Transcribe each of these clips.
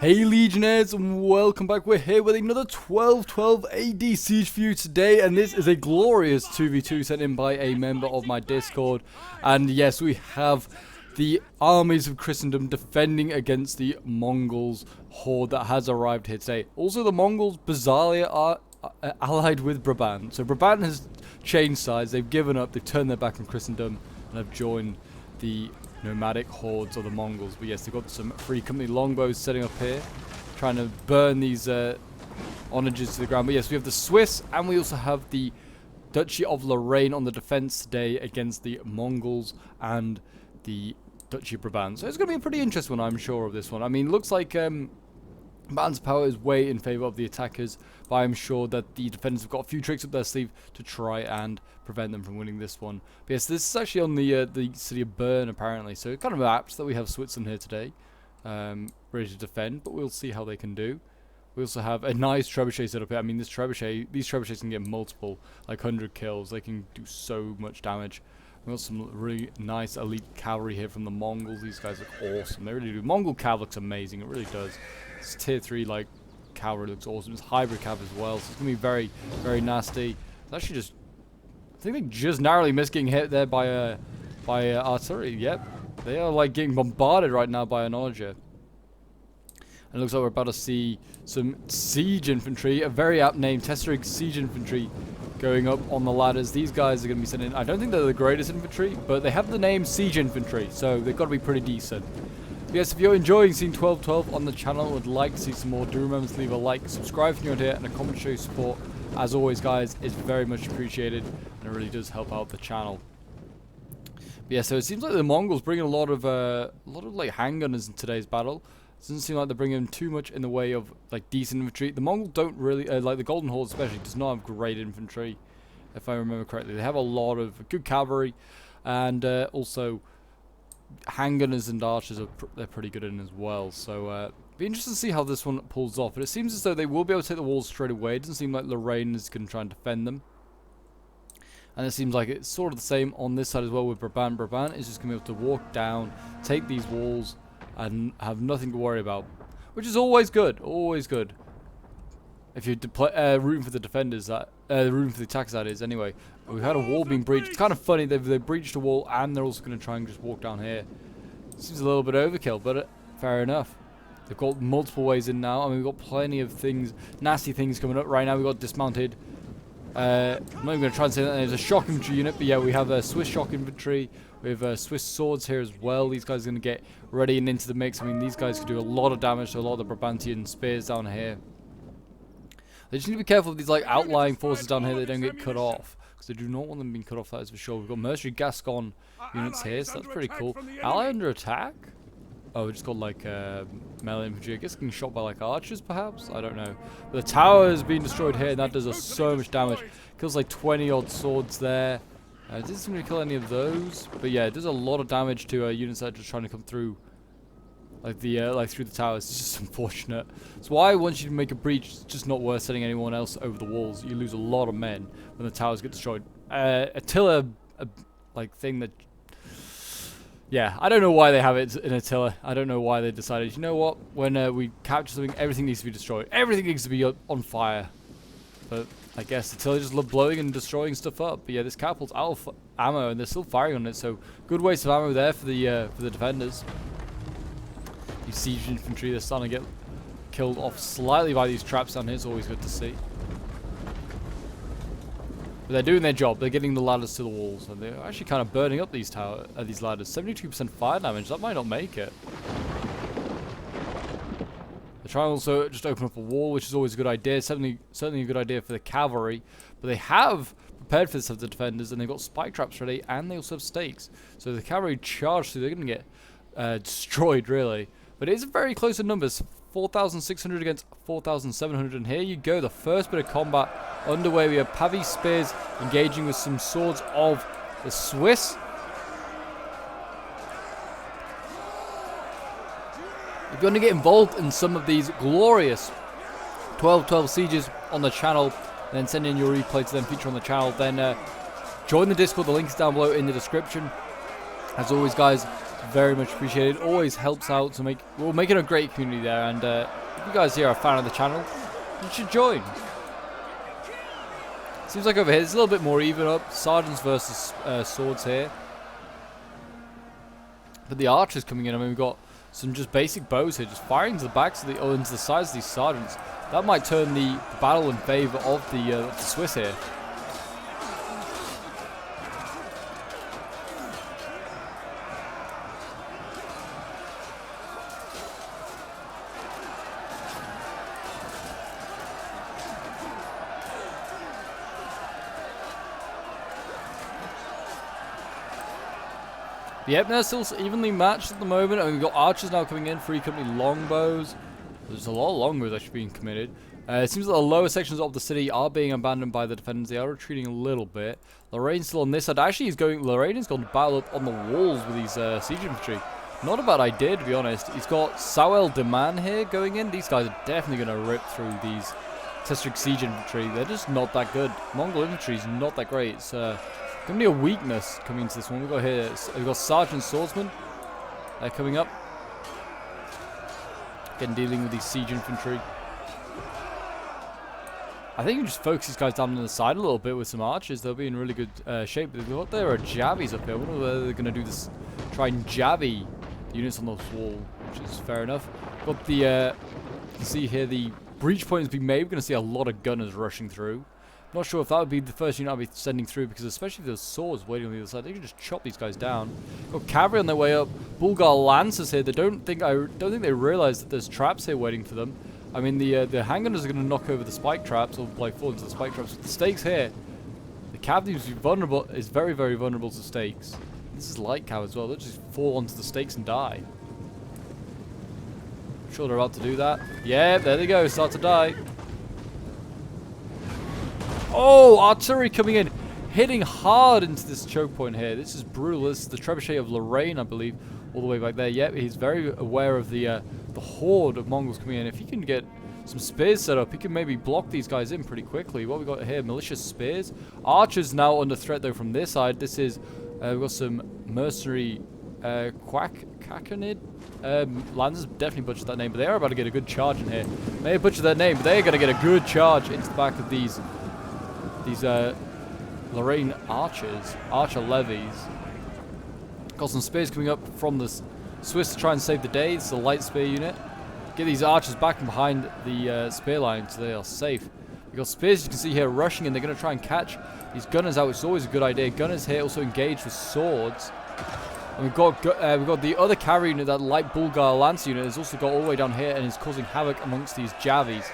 Hey Legionnaires, and welcome back. We're here with another 1212 AD Siege for you today, and this is a glorious 2v2 sent in by a member of my Discord. And yes, we have the armies of Christendom defending against the Mongols horde that has arrived here today. Also, the Mongols bizarrely are allied with Brabant. So Brabant has changed sides, they've given up, they've turned their back on Christendom, and have joined the nomadic hordes of the Mongols. But yes, they've got some free company longbows setting up here, trying to burn these onages to the ground. But yes, we have the Swiss, and we also have the Duchy of Lorraine on the defense today against the Mongols and the Duchy of Brabant. So it's going to be a pretty interesting one, I'm sure, of this one. I mean, it looks like Brabant's power is way in favour of the attackers, but I'm sure that the defenders have got a few tricks up their sleeve to try and prevent them from winning this one. But yes, this is actually on the city of Bern, apparently, so it kind of apt that we have Switzerland here today, ready to defend, but we'll see how they can do. We also have a nice trebuchet set up here. I mean, these trebuchets can get multiple, like 100 kills. They can do so much damage. We got some really nice elite cavalry here from the Mongols. These guys look awesome. They really do. Mongol cav looks amazing. It really does. This tier 3 like cavalry looks awesome. It's hybrid cav as well, so it's gonna be very, very nasty. It's actually just, I think they just narrowly missed getting hit there by artillery. Yep, they are like getting bombarded right now by an onager. And it looks like we're about to see some siege infantry, a very apt name, Tesseric siege infantry, going up on the ladders. These guys are going to be sent in. I don't think they're the greatest infantry, but they have the name siege infantry, so they've got to be pretty decent. But yes, if you're enjoying seeing 1212 on the channel and would like to see some more, do remember to leave a like, subscribe if you're here, and a comment to show your support. As always, guys, is very much appreciated, and it really does help out the channel. But yeah, so it seems like the Mongols bring a lot of like handgunners in today's battle. It doesn't seem like they're bringing too much in the way of like decent infantry. The Mongols don't really, like the Golden Horde especially, does not have great infantry, if I remember correctly. They have a lot of good cavalry, and also handgunners and archers they're pretty good in as well. So be interested to see how this one pulls off. But it seems as though they will be able to take the walls straight away. It doesn't seem like Lorraine is going to try and defend them. And it seems like it's sort of the same on this side as well with Brabant. Brabant is just going to be able to walk down, take these walls, and have nothing to worry about, which is always good. Always good. If you're rooting for the defenders, rooting for the attackers, that is. Anyway, we've had a wall being breached. It's kind of funny they've breached a wall and they're also going to try and just walk down here. Seems a little bit overkill, but fair enough. They've got multiple ways in now. I mean, we've got plenty of things, nasty things coming up right now. We've got dismounted. I'm not even going to try and say that there's a shock infantry unit, but yeah, we have a Swiss shock infantry. We have Swiss swords here as well. These guys are going to get ready and into the mix. I mean, these guys could do a lot of damage to a lot of the Brabantian spears down here. They just need to be careful of these like outlying forces down here. They don't get cut off, because they do not want them being cut off, that is for sure. We've got mercenary Gascon units here, so that's pretty cool. Ally under attack? Oh, we just got like melee infantry. I guess getting shot by like archers, perhaps? I don't know. But the tower has been destroyed here, and that does us so much damage. Kills like 20 odd swords there. It doesn't seem to kill any of those, but yeah, it does a lot of damage to units that are just trying to come through, like through the towers. It's just unfortunate. That's why once you make a breach, it's just not worth sending anyone else over the walls. You lose a lot of men when the towers get destroyed. Attila, like thing that, yeah, I don't know why they have it in Attila. I don't know why they decided, you know what, when we capture something, everything needs to be destroyed. Everything needs to be on fire. But I guess Attila just love blowing and destroying stuff up. But yeah, this catapult's out of ammo, and they're still firing on it. So good waste of ammo there for the defenders. These siege infantry, they're starting to get killed off slightly by these traps down here. It's always good to see. But they're doing their job. They're getting the ladders to the walls, and they're actually kind of burning up these ladders. 72% fire damage. That might not make it. They're trying to also just open up a wall, which is always a good idea. Certainly a good idea for the cavalry. But they have prepared for this of the defenders, and they've got spike traps ready, and they also have stakes. So the cavalry charge through. They're going to get destroyed, really. But it is very close in numbers. 4,600 against 4,700. And here you go. The first bit of combat underway. We have Pavi spears engaging with some swords of the Swiss. If you want to get involved in some of these glorious 1212 sieges on the channel, and then send in your replay to them feature on the channel, then join the Discord. The link is down below in the description. As always, guys, very much appreciated. Always helps out to make, we're making a great community there, and if you guys here are a fan of the channel, you should join. Seems like over here it's a little bit more even up. Sergeants versus swords here. But the archers coming in, I mean, we've got some just basic bows here, just firing to the backs of the, into the sides of these sergeants. That might turn the battle in favor of the Swiss here. Yep, they're still evenly matched at the moment. And we've got archers now coming in, free company longbows. There's a lot of longbows actually being committed. It seems that the lower sections of the city are being abandoned by the defenders. They are retreating a little bit. Lorraine's still on this side. Actually, Lorraine has gone to battle up on the walls with these siege infantry. Not a bad idea, to be honest. He's got Sawel Deman here going in. These guys are definitely going to rip through these Testric siege infantry. They're just not that good. Mongol infantry is not that great. It's going to be a weakness coming into this one. We've got here, we've got Sergeant Swordsman coming up. Again, dealing with these siege infantry. I think you just focus these guys down on the side a little bit with some archers. They'll be in really good shape. There are jabbies up here. I wonder whether they're going to do this, try and jabby the units on the wall, which is fair enough. Got the, you can see here the breach point has been made. We're going to see a lot of gunners rushing through. Not sure if that would be the first unit I'll be sending through, because especially if there's swords waiting on the other side, they can just chop these guys down. Got cavalry on their way up. Bulgar lancers here. They don't think they realize that there's traps here waiting for them. I mean, the handgunners are going to knock over the spike traps or like fall into the spike traps. With the stakes here, the cavalry is very, very vulnerable to stakes. This is light cav as well. They'll just fall onto the stakes and die. I'm sure they're about to do that. Yeah, there they go. Start to die. Oh, artillery coming in, hitting hard into this choke point here. This is brutal. This is the trebuchet of Lorraine, I believe, all the way back there. Yep, he's very aware of the horde of Mongols coming in. If he can get some spears set up, he can maybe block these guys in pretty quickly. What we got here? Malicious spears. Archers now under threat though from this side. This is we've got some mercenary Kakanid. Lancers definitely butchered that name, but they are about to get a good charge in here. May have butchered that name, but they're going to get a good charge into the back of these Lorraine archers, archer levies. Got some spears coming up from the Swiss to try and save the day. It's a light spear unit. Get these archers back from behind the spear line so they are safe. We've got spears, you can see here, rushing in. They're going to try and catch these gunners out, which is always a good idea. Gunners here also engaged with swords. And we've got the other cavalry unit, that light Bulgar lance unit, has also got all the way down here and is causing havoc amongst these javies.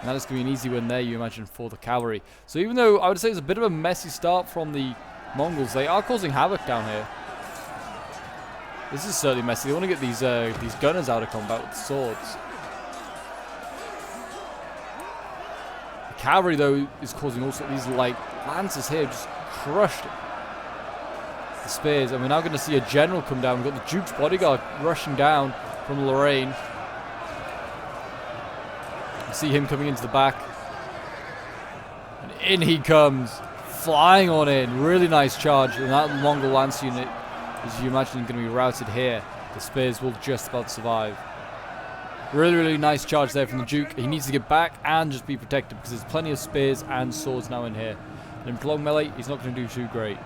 And that is going to be an easy win there, you imagine, for the cavalry. So even though I would say it's a bit of a messy start from the Mongols, they are causing havoc down here. This is certainly messy. They want to get these gunners out of combat with swords. The cavalry, though, is causing also these light lancers here, just crushed the spears. And we're now going to see a general come down. We've got the Duke's bodyguard rushing down from Lorraine. See him coming into the back, and in he comes, flying on in. Really nice charge, and that Mongol lance unit, as you imagine, going to be routed here. The spears will just about survive. Really, really nice charge there from the Duke. He needs to get back and just be protected, because there's plenty of spears and swords now in here. And in prolonged melee, he's not going to do too great.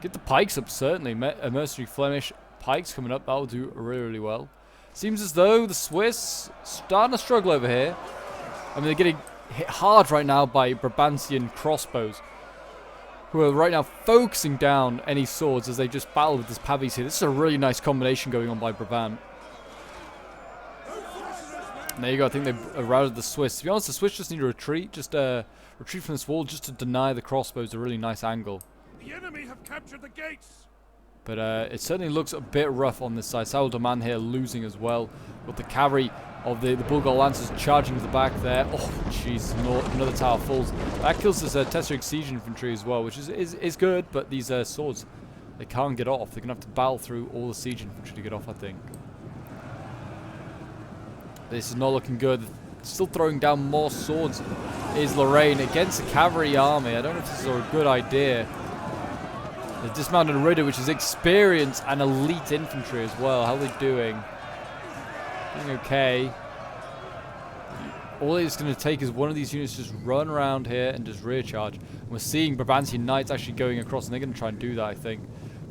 Get the pikes up, certainly. A mercenary Flemish pikes coming up. That will do really, really well. Seems as though the Swiss starting to struggle over here. I mean, they're getting hit hard right now by Brabantian crossbows, who are right now focusing down any swords as they just battle with this Pavis here. This is a really nice combination going on by Brabant. And there you go. I think they've routed the Swiss. To be honest, the Swiss just need to retreat. Just retreat from this wall just to deny the crossbows a really nice angle. The enemy have captured the gates. But it certainly looks a bit rough on this side. Saul Doman here losing as well. With the cavalry of the Bulgar Lancers charging to the back there. Oh, jeez. Another tower falls. That kills this Testric siege infantry as well, which is good. But these swords, they can't get off. They're going to have to battle through all the siege infantry to get off, I think. This is not looking good. Still throwing down more swords is Lorraine against the cavalry army. I don't know if this is a good idea. The dismounted Ritter, which is experienced and elite infantry as well. How are they doing? Doing okay. All it's going to take is one of these units to just run around here and just rear charge. And we're seeing Brabantian Knights actually going across, and they're going to try and do that, I think.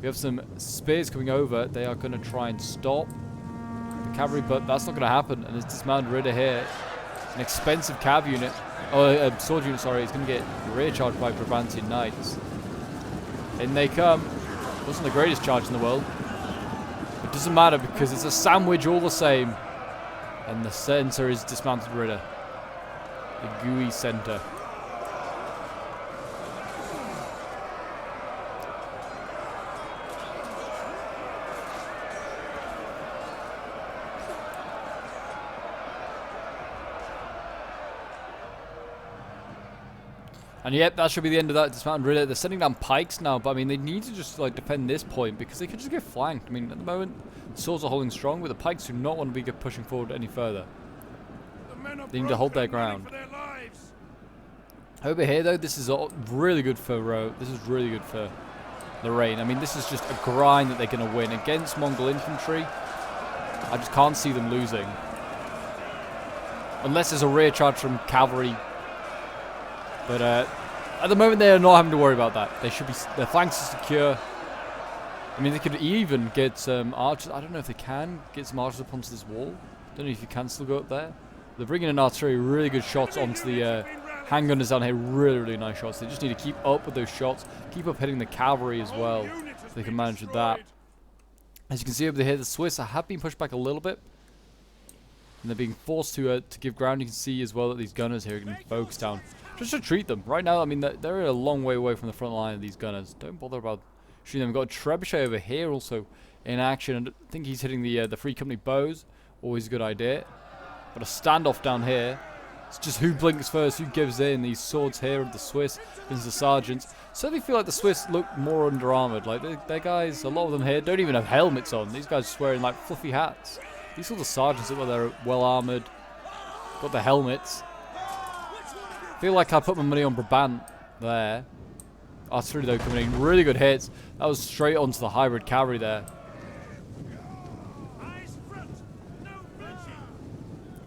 We have some spears coming over. They are going to try and stop the cavalry, but that's not going to happen. And this dismounted Ritter here, an expensive cav unit, sword unit, sorry, is going to get rear charged by Brabantian Knights. In they come. Wasn't the greatest charge in the world. It doesn't matter because it's a sandwich all the same. And the center is dismounted Ritter. The gooey center. And yep, that should be the end of that dismounted Ritter. They're sending down pikes now, but I mean, they need to just like defend this point because they could just get flanked. I mean, at the moment, the swords are holding strong, but the pikes do not want to be pushing forward any further. They need to hold their ground. Over here, though, this is really good for Lorraine. I mean, this is just a grind that they're going to win against Mongol infantry. I just can't see them losing, unless there's a rear charge from cavalry. But at the moment, they are not having to worry about that. They should be. Their flanks are secure. I mean, they could even get some archers. I don't know if they can get some archers up onto this wall. Don't know if you can still go up there. They're bringing in artillery, really good shots onto the handgunners down here. Really, really nice shots. They just need to keep up with those shots. Keep up hitting the cavalry as well, so they can manage with that. As you can see over here, the Swiss have been pushed back a little bit. And they're being forced to give ground. You can see as well that these gunners here are going to be focused down. Just retreat them. Right now, I mean, they're a long way away from the front line of these gunners. Don't bother about shooting them. We've got a Trebuchet over here also in action. And I think he's hitting the Free Company bows. Always a good idea. Got a standoff down here. It's just who blinks first, who gives in. These swords here of the Swiss against the sergeants. Certainly feel like the Swiss look more under-armored. Like, their guys, a lot of them here, don't even have helmets on. These guys are just wearing, like, fluffy hats. These sort of sergeants look like they're well-armored. Got the helmets. Feel like I put my money on Brabant there. Artillery though coming in, really good hits. That was straight onto the hybrid cavalry there.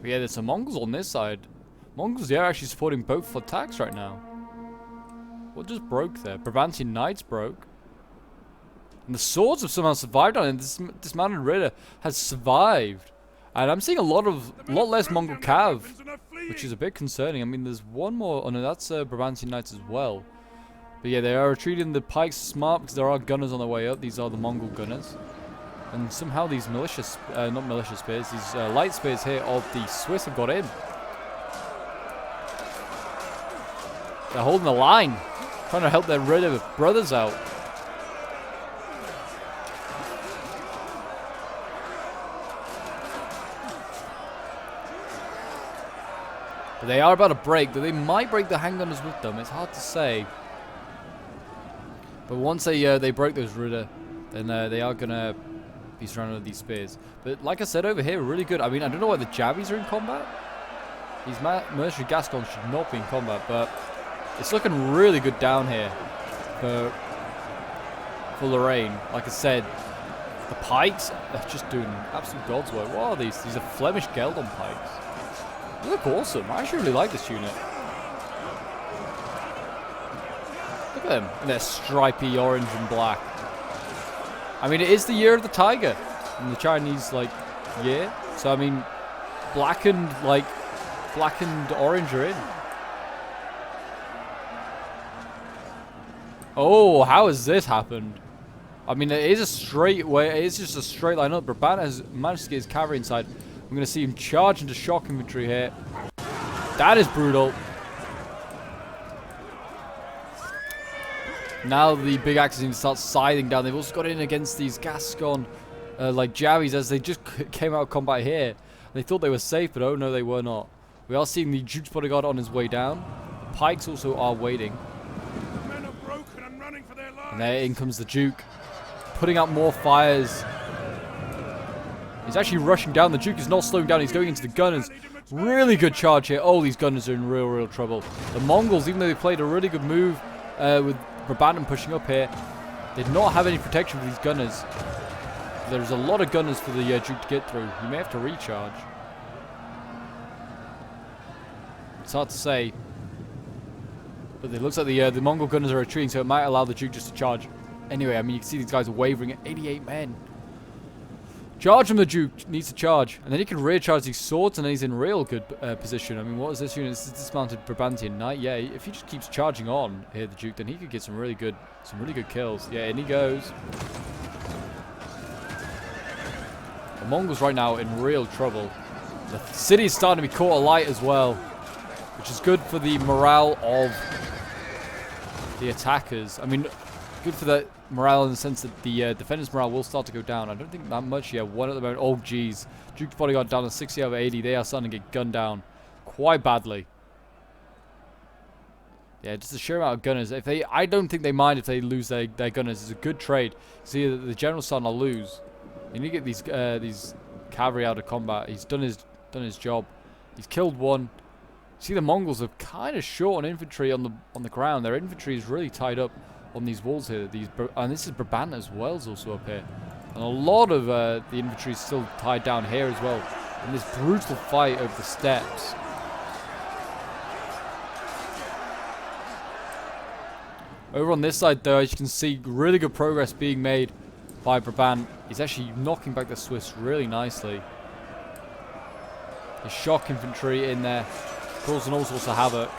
But yeah, there's some Mongols on this side. Mongols, yeah, are actually supporting both attacks right now. What just broke there? Brabantian Knights broke. And the swords have somehow survived on it. This dismounted Ritter has survived. And I'm seeing a lot less Mongol cav, which is a bit concerning. I mean, there's one more. Oh no, that's Brabantian Knights as well. But yeah, they are retreating. The pikes smart because there are gunners on their way up. These are the Mongol gunners. And somehow these not militia spears, these light spears here of the Swiss have got in. They're holding the line, trying to help their Ritter brothers out. But they are about to break, but they might break the handgunners with them. It's hard to say. But once they break those Ritter, then they are going to be surrounded with these spears. But like I said over here, really good. I mean, I don't know why the Javis are in combat. These mercenary Gascons should not be in combat, but it's looking really good down here for Lorraine. Like I said, the pikes are just doing absolute god's work. What are these? These are Flemish Geldon pikes. They look awesome. I actually really like this unit. Look at them in their stripy orange and black. I mean, it is the year of the tiger in the Chinese year. So I mean, black and orange are in. Oh, how has this happened? I mean, it is a straight way. It is just a straight line up. Brabant has managed to get his cavalry inside. I'm going to see him charge into shock infantry here. That is brutal. Now the big axes need to start scything down. They've also got in against these Gascon Javis as they just came out of combat here. They thought they were safe, but oh no, they were not. We are seeing the Duke's bodyguard on his way down. The pikes also are waiting. The men are broken and running for their lives. And there in comes the Duke, putting out more fires. He's actually rushing down. The Duke is not slowing down. He's going into the gunners. Really good charge here. Oh, these gunners are in real trouble. The Mongols, even though they played a really good move with Brabant pushing up here, They did not have any protection for these gunners. There's a lot of gunners for the Duke to get through. He may have to recharge. It's hard to say. But it looks like the Mongol gunners are retreating, so it might allow the Duke just to charge. Anyway, I mean, you can see these guys are wavering at 88 men. Charge him, the Duke needs to charge. And then he can rear charge these swords, and then he's in real good position. I mean, what is this unit? This is dismounted Brabantian Knight. Yeah, if he just keeps charging on here, the Duke, then he could get some really good kills. Yeah, and he goes. The Mongols right now in real trouble. The city's starting to be caught alight as well, which is good for the morale of the attackers. I mean, good for the morale in the sense that the defenders' morale will start to go down. I don't think that much. Yeah, one at the moment. Oh, geez. Duke's bodyguard down to 60 over 80. They are starting to get gunned down quite badly. Yeah, just the sheer amount of gunners. I don't think they mind if they lose their gunners. It's a good trade. See, the general's starting to lose. You need to get these cavalry out of combat. He's done his job. He's killed one. See, the Mongols are kind of short on infantry on the ground. Their infantry is really tied up on these walls here. And this is Brabant as well, is also up here. And a lot of the infantry is still tied down here as well. In this brutal fight over the steppes. Over on this side, though, as you can see, really good progress being made by Brabant. He's actually knocking back the Swiss really nicely. The shock infantry in there, causing all sorts of havoc.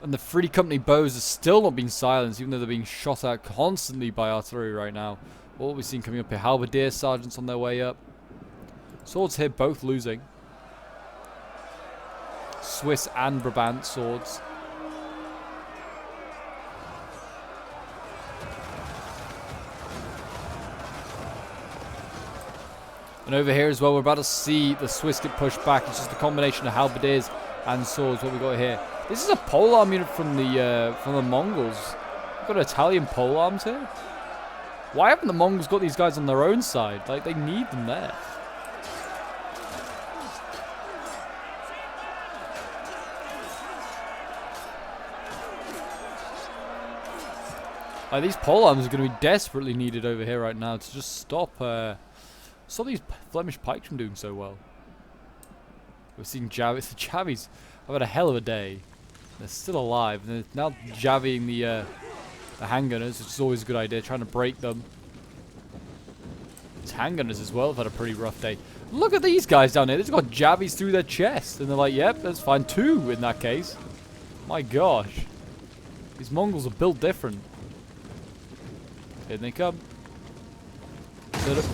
And the Free Company bows are still not being silenced, even though they're being shot at constantly by artillery right now. What we've seen coming up here, halberdier sergeants on their way up. Swords here both losing. Swiss and Brabant swords. And over here as well, we're about to see the Swiss get pushed back. It's just a combination of halberdiers and swords. What we got here? This is a polearm unit from the Mongols. We've got Italian polearms here. Why haven't the Mongols got these guys on their own side? Like, they need them there. Like, these polearms are going to be desperately needed over here right now to just stop these Flemish pikes from doing so well. We've seen Javis. The Javis have had a hell of a day. They're still alive, and they're now javying the handgunners, which is always a good idea, trying to break them. These handgunners as well have had a pretty rough day. Look at these guys down here. They've got javies through their chest, and they're like, yep, that's fine. 2 in that case. My gosh. These Mongols are built different. Here they come.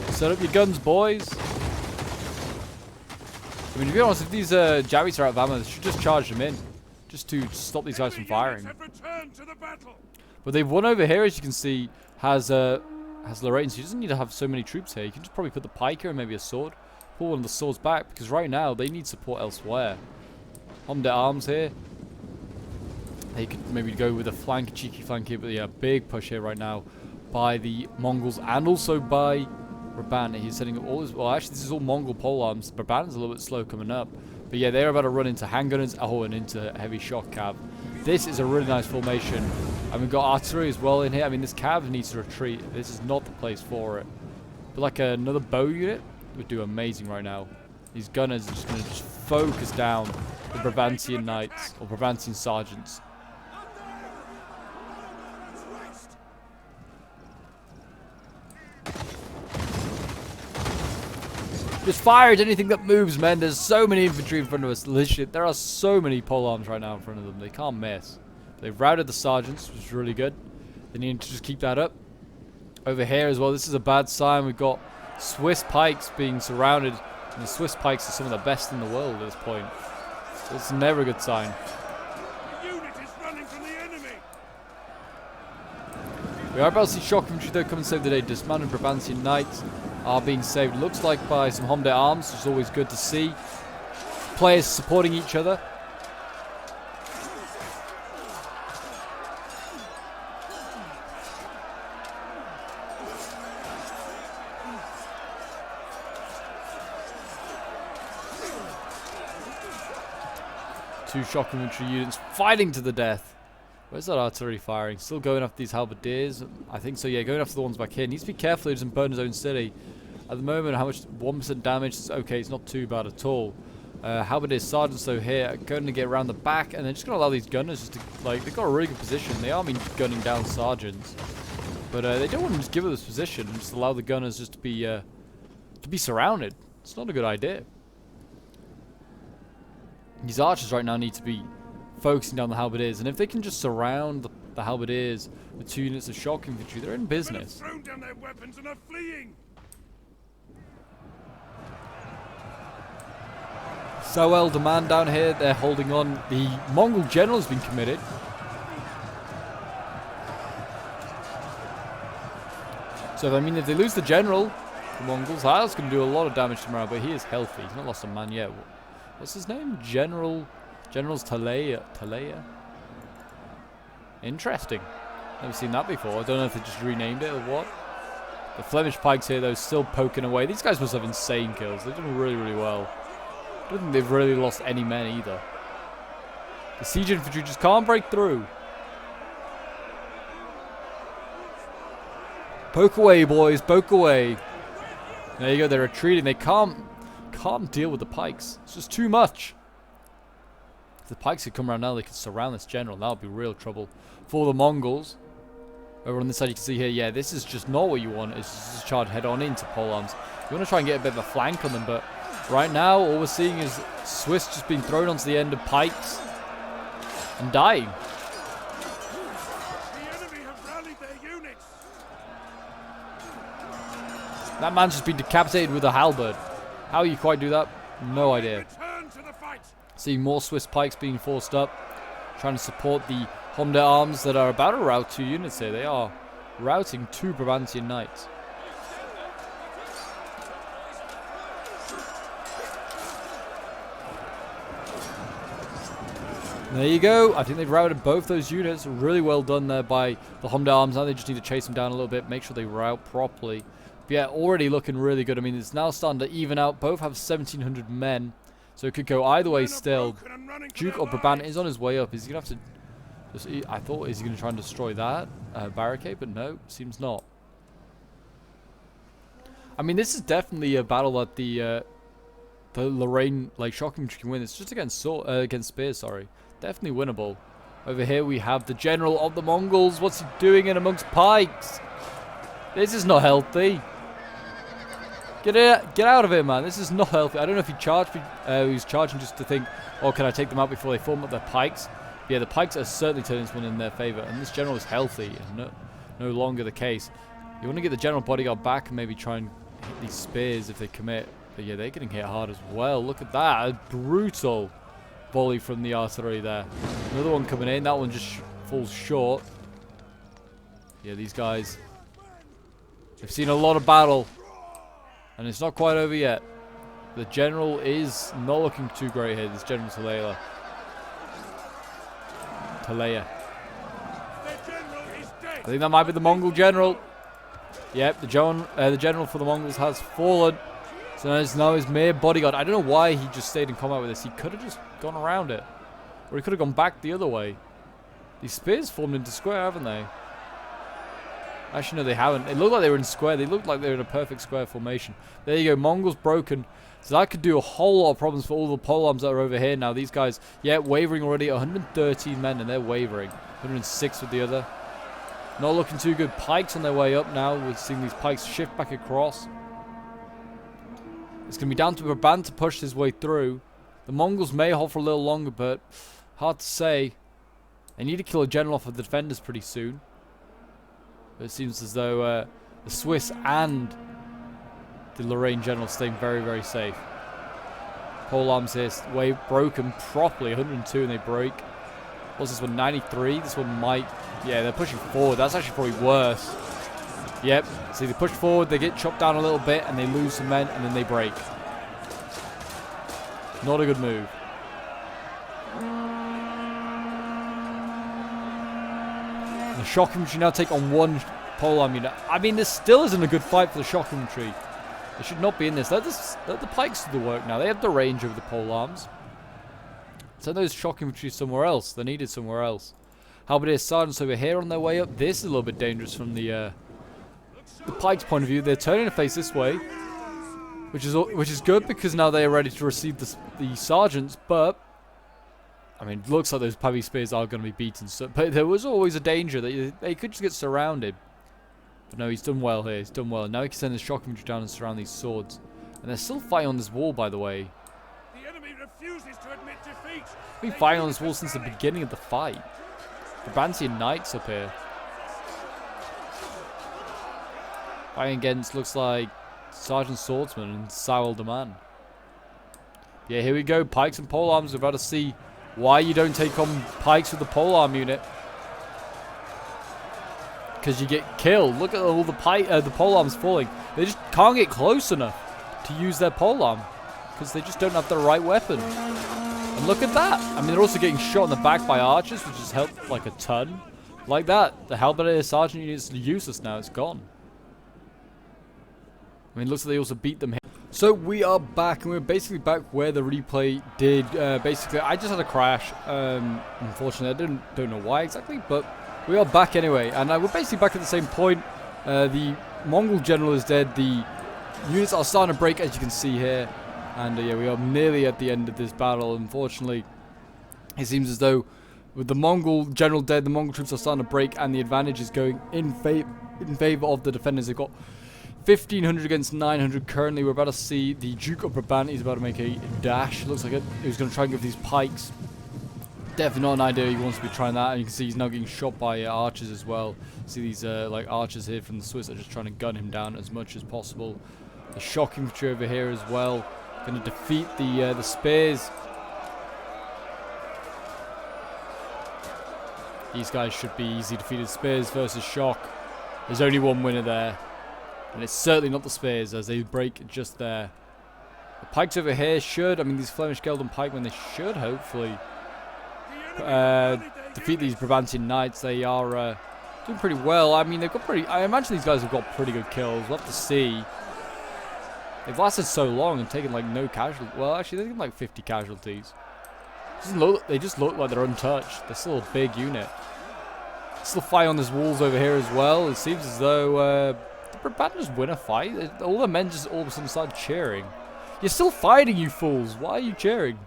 Set up your guns, boys. I mean, to be honest, if these javis are out of ammo, they should just charge them in. Just to stop these guys from firing. But they've won over here, as you can see, has Lorraine, so he doesn't need to have so many troops here. You can just probably put the pike here and maybe a sword. Pull one of the swords back, because right now they need support elsewhere. Homme d'armes here. They could maybe go with a cheeky flank here, but yeah, big push here right now by the Mongols and also by Brabant. He's setting up all his... Well, actually, this is all Mongol polearms. Brabant is a little bit slow coming up. But yeah, they're about to run into handgunners, and into heavy shock cav. This is a really nice formation. And we've got artillery as well in here. I mean, this cav needs to retreat. This is not the place for it. But like another bow unit would do amazing right now. These gunners are just going to just focus down the Brabantian knights, or Brabantian sergeants. Just fire at anything that moves, man. There's so many infantry in front of us. Literally, there are so many polearms right now in front of them. They can't miss. They've routed the sergeants, which is really good. They need to just keep that up. Over here as well, this is a bad sign. We've got Swiss pikes being surrounded. And the Swiss pikes are some of the best in the world at this point. So it's never a good sign. The unit is running from the enemy. We are about to see shock infantry though come and save the day. Dismounted Brabantian knights are being saved, looks like, by some homme d'armes, which is always good to see. Players supporting each other. Two shock infantry units fighting to the death. Where's that artillery firing? Still going after these halberdiers? I think so, yeah, going after the ones back here. Needs to be careful he doesn't burn his own city. At the moment, how much? 1% damage. It's okay, it's not too bad at all. Halberdier sergeants though here are going to get around the back, and they're just going to allow these gunners just to, like, they've got a really good position. They are gunning down sergeants, but they don't want to just give up this position and just allow the gunners just to be surrounded. It's not a good idea. These archers right now need to be focusing down the halberdiers, and if they can just surround the halberdiers with 2 units of shock infantry, they're in business. Thrown down their weapons and are fleeing. So well, demand down here, they're holding on. The Mongol general has been committed. So, I mean, if they lose the general, the Mongols, that's going to do a lot of damage to morale, but he is healthy. He's not lost a man yet. What's his name? General's Talaya. Interesting. Never seen that before. I don't know if they just renamed it or what. The Flemish pikes here, though, still poking away. These guys must have insane kills. They're doing really, really well. I don't think they've really lost any men either. The siege infantry just can't break through. Poke away, boys. Poke away. There you go. They're retreating. They can't deal with the pikes. It's just too much. If the pikes could come around now, they could surround this general. That would be real trouble for the Mongols. Over on this side, you can see here, yeah, this is just not what you want. It's just charge head on into pole arms. You want to try and get a bit of a flank on them, but right now, all we're seeing is Swiss just being thrown onto the end of pikes and dying. The enemy have rallied their units. That man's just been decapitated with a halberd. How you quite do that? No idea. Return to the fight. See more Swiss pikes being forced up, trying to support the Homder arms that are about to rout 2 units here. They are routing 2 Brabantian knights. There you go. I think they've routed both those units. Really well done there by the Homder arms. Now they just need to chase them down a little bit, make sure they rout properly. But yeah, already looking really good. I mean, it's now starting to even out. Both have 1,700 men, so it could go either way still. Duke of Brabant is on his way up. He's going to have to... I thought, is he going to try and destroy that barricade? But no, seems not. I mean, this is definitely a battle that the Lorraine, like, shock infantry can win. It's just against spears, sorry. Definitely winnable. Over here we have the general of the Mongols. What's he doing in amongst pikes? This is not healthy. Get out of here, man. This is not healthy. I don't know if he charged. He was charging just to think, oh, can I take them out before they form up their pikes? Yeah, the pikes are certainly turning this one in their favor, and this general is healthy, and no longer the case. You want to get the general bodyguard back and maybe try and hit these spears if they commit. But yeah, they're getting hit hard as well. Look at that. A brutal volley from the artillery there. Another one coming in. That one just falls short. Yeah, these guys, they've seen a lot of battle, and it's not quite over yet. The general is not looking too great here. This General Talaya. I think that might be the Mongol general. Yep, the general for the Mongols has fallen. So now his mere bodyguard. I don't know why he just stayed in combat with this. He could have just gone around it, or he could have gone back the other way. These spears formed into square, haven't they? Actually, no, they haven't. It looked like they were in square. They looked like they were in a perfect square formation. There you go. Mongols broken. So that could do a whole lot of problems for all the polearms that are over here now. These guys, yeah, wavering already. 113 men, and they're wavering. 106 with the other. Not looking too good. Pikes on their way up now. We're seeing these pikes shift back across. It's going to be down to Brabant to push his way through. The Mongols may hold for a little longer, but hard to say. They need to kill a general off of the defenders pretty soon. But it seems as though the Swiss and the Lorraine general staying very, very safe. Polearms here, way broken properly. 102 and they break. What's this one? 93. This one might... Yeah, they're pushing forward. That's actually probably worse. Yep. See, they push forward, they get chopped down a little bit, and they lose some men, and then they break. Not a good move. The shock infantry now take on one polearm unit. I mean, this still isn't a good fight for the shock infantry. They should not be in this. Let the pikes do the work now. They have the range over the polearms. Send those shock infantry somewhere else. They're needed somewhere else. Halberdier sergeants over here on their way up. This is a little bit dangerous from the pike's point of view. They're turning to face this way, which is good because now they are ready to receive the sergeants. But I mean, it looks like those heavy spears are going to be beaten. So, but there was always a danger that they could just get surrounded. But no, he's done well here. He's done well. Now he can send his shock infantry down and surround these swords. And they're still fighting on this wall, by the way. The enemy refuses to admit defeat. We've been fighting on this wall since the beginning of the fight. Brabantian knights up here. Fighting against, looks like, Sergeant Swordsman and Saul the Man. Yeah, here we go. Pikes and polearms. We're about to see why you don't take on pikes with the polearm unit. Because you get killed. Look at all the polearms falling. They just can't get close enough to use their polearm. Because they just don't have the right weapon. And look at that. I mean, they're also getting shot in the back by archers, which has helped like a ton. Like that. The Halberdier Sergeant unit is useless now. It's gone. I mean, it looks like they also beat them here. So we are back, and we're basically back where the replay did. Basically, I just had a crash. Unfortunately, I don't know why exactly, but we are back anyway. And we're basically back at the same point. The Mongol general is dead. The units are starting to break, as you can see here. And yeah, we are nearly at the end of this battle. Unfortunately, it seems as though with the Mongol general dead, the Mongol troops are starting to break, and the advantage is going in favor of the defenders. They've got 1,500 against 900 currently. We're about to see the Duke of Brabant. He's about to make a dash. Looks like it. He's going to try and give these pikes. Definitely not an idea. He wants to be trying that. And you can see he's now getting shot by archers as well. See these like archers here from the Swiss are just trying to gun him down as much as possible. The shock infantry over here as well. Going to defeat the spears. These guys should be easy defeated. Spears versus shock. There's only one winner there. And it's certainly not the spears as they break just there. The pikes over here should, I mean these Flemish Gelden pikemen, they should hopefully defeat these Brabantian knights. They are doing pretty well. I mean they've got I imagine these guys have got pretty good kills. We'll have to see. They've lasted so long and taken like no casualties. Well actually they've taken like 50 casualties. They just look like they're untouched. They're still a big unit. Still fighting on these walls over here as well. It seems as though did Brabant just win a fight? All the men just all of a sudden started cheering. You're still fighting, you fools. Why are you cheering?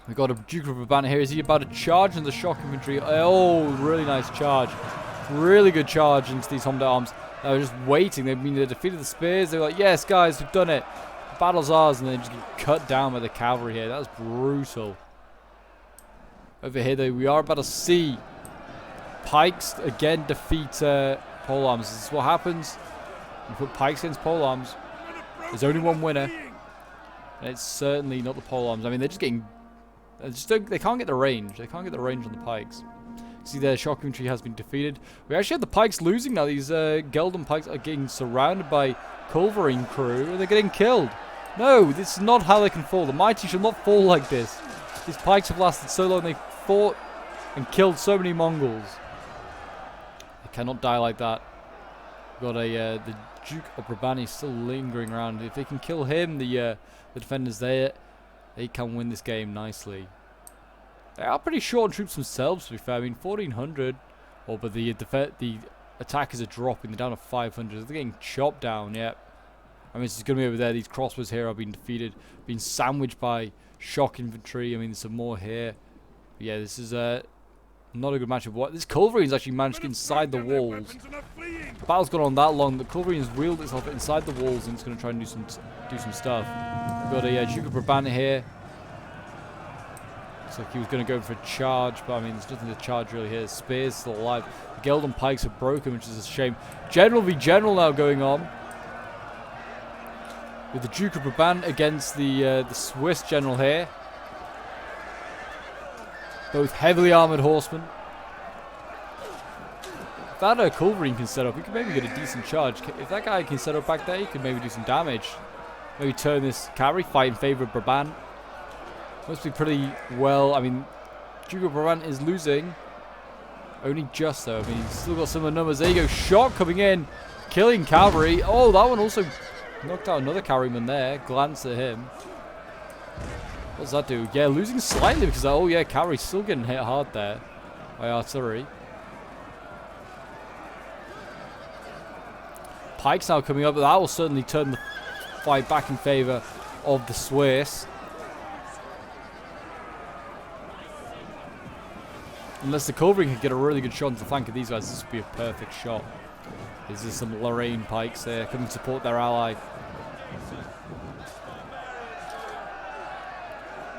We've got a Duke of Brabant here. Is he about to charge into the shock infantry? Oh, really nice charge. Really good charge into these Hommes d'Armes. They were just waiting. They defeated the spears. They were like, yes, guys, we've done it. The battle's ours. And they just get cut down by the cavalry here. That was brutal. Over here, though, we are about to see pikes again defeat polearms. This is what happens. You put pikes against polearms. There's only one winner. And it's certainly not the polearms. I mean, they're just getting... They can't get the range. They can't get the range on the pikes. See, their shock infantry has been defeated. We actually have the pikes losing now. These Gelden pikes are getting surrounded by Culverine crew. And they're getting killed. No, this is not how they can fall. The mighty shall not fall like this. These pikes have lasted so long. They fought and killed so many Mongols. They cannot die like that. We've got the Duke of Brabant is still lingering around. If they can kill him, the defenders there, they can win this game nicely. They are pretty short on troops themselves, to be fair. I mean, 1,400. Oh, but the attackers are dropping. They're down to 500. They're getting chopped down, yep. I mean, it's going to be over there. These crossbows here are being defeated. Being sandwiched by shock infantry. I mean, there's some more here. But yeah, this is not a good matchup. What this Culverine's actually managed to get inside the walls. The battle's gone on that long. The Culverine's wheeled itself inside the walls and it's going to try and do some stuff. We've got a Duke of Brabant here. Looks like he was going to go for a charge, but I mean, there's nothing to charge really here. Spear's still alive. The Gelden pikes are broken, which is a shame. General v general now going on. With the Duke of Brabant against the Swiss general here. Both heavily armoured horsemen. If that Culverine can set up, we could maybe get a decent charge. If that guy can set up back there, he could maybe do some damage. Maybe turn this cavalry fight in favour of Brabant. Must be pretty well. I mean, Duke of Brabant is losing. Only just though. I mean, he's still got similar numbers. There you go. Shot coming in. Killing cavalry. Oh, that one also knocked out another cavalryman there. Glance at him. What does that do? Yeah, losing slightly because, oh yeah, cavalry's still getting hit hard there by artillery. Pikes now coming up, but that will certainly turn the fight back in favour of the Swiss. Unless the cavalry can get a really good shot into the flank of these guys, this would be a perfect shot. There's some Lorraine pikes there coming to support their ally.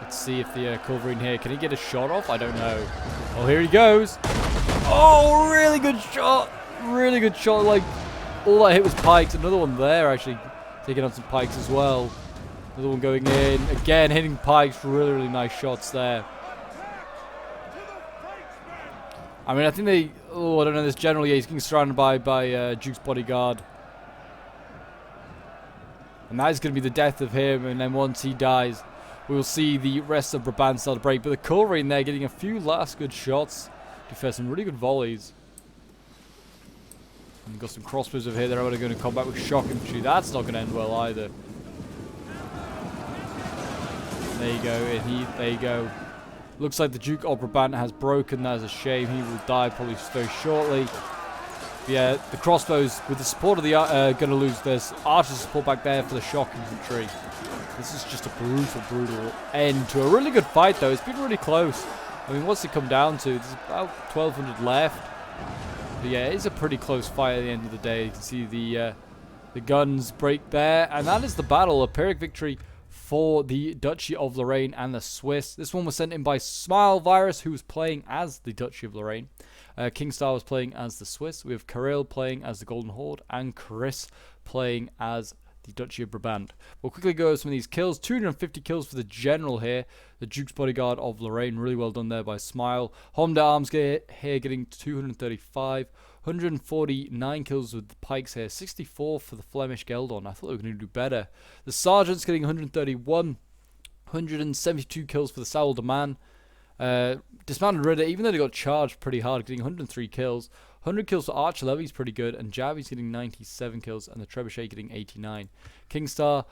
Let's see if the cavalry in here, can he get a shot off? I don't know. Oh, here he goes. Oh, really good shot. Really good shot. Like, all that hit was pikes. Another one there, actually, taking on some pikes as well. Another one going in. Again, hitting pikes. Really, really nice shots there. I mean, I think they... Oh, I don't know this general. Yeah, he's getting surrounded by Duke's bodyguard. And that is going to be the death of him. And then once he dies, we will see the rest of Brabant start to break. But the cavalry in there getting a few last good shots. To fair some really good volleys. And got some crossbows over here. They're going to combat with shock infantry. That's not going to end well either. There you go. And there you go. Looks like the Duke of Brabant has broken. That is a shame. He will die probably very shortly. But yeah, the crossbows, with the support of the going to lose this. Archers support back there for the shock infantry. This is just a brutal, brutal end to a really good fight, though. It's been really close. I mean, what's it come down to? There's about 1,200 left. But yeah, it's a pretty close fight at the end of the day. You can see the guns break there. And that is the battle. A Pyrrhic victory for the Duchy of Lorraine and the Swiss. This one was sent in by Smile Virus, who was playing as the Duchy of Lorraine. King Star was playing as the Swiss. We have Kirill playing as the Golden Horde, and Chris playing as the Duchy of Brabant. We'll quickly go over some of these kills. 250 kills for the general here. The Duke's Bodyguard of Lorraine. Really well done there by Smile. Homme d'Armes here getting 235. 149 kills with the pikes here. 64 for the Flemish Geldon. I thought they were going to do better. The Sergeants getting 131. 172 kills for the Saul de Man. Dismounted Ritter, even though they got charged pretty hard, getting 103 kills. 100 kills for Archer Levy's pretty good, and Javi's getting 97 kills, and the Trebuchet getting 89. King Star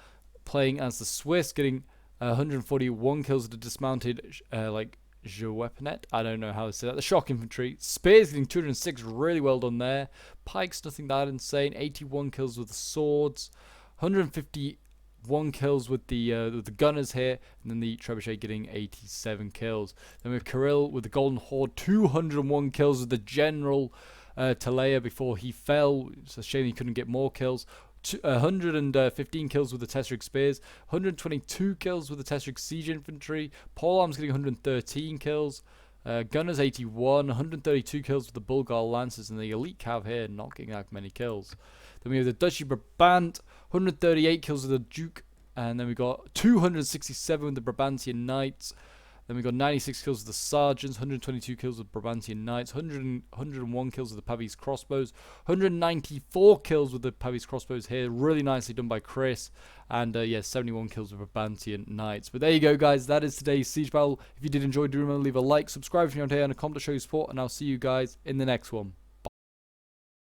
playing as the Swiss, getting 141 kills with the dismounted, Jewepenet. I don't know how to say that. The Shock Infantry. Spears getting 206, really well done there. Pikes, nothing that insane. 81 kills with the swords. 151 kills with the gunners here, and then the Trebuchet getting 87 kills. Then we have Kirill with the Golden Horde, 201 kills with the General Talea before he fell. It's a shame he couldn't get more kills. 115 kills with the Tesseric Spears, 122 kills with the Tesseric Siege Infantry. Pole Arms getting 113 kills. Gunners 81, 132 kills with the Bulgar Lancers, and the Elite Cav here not getting that many kills. Then we have the Duchy Brabant, 138 kills with the Duke, and then we got 267 with the Brabantian Knights. Then we got 96 kills with the Sergeants, 122 kills with Brabantian Knights, 101 kills with the Pavese Crossbows, 194 kills with the Pavese Crossbows here, really nicely done by Chris, and 71 kills with Brabantian Knights. But there you go, guys, that is today's Siege Battle. If you did enjoy, do remember to leave a like, subscribe if you're not here, and a comment to show your support, and I'll see you guys in the next one.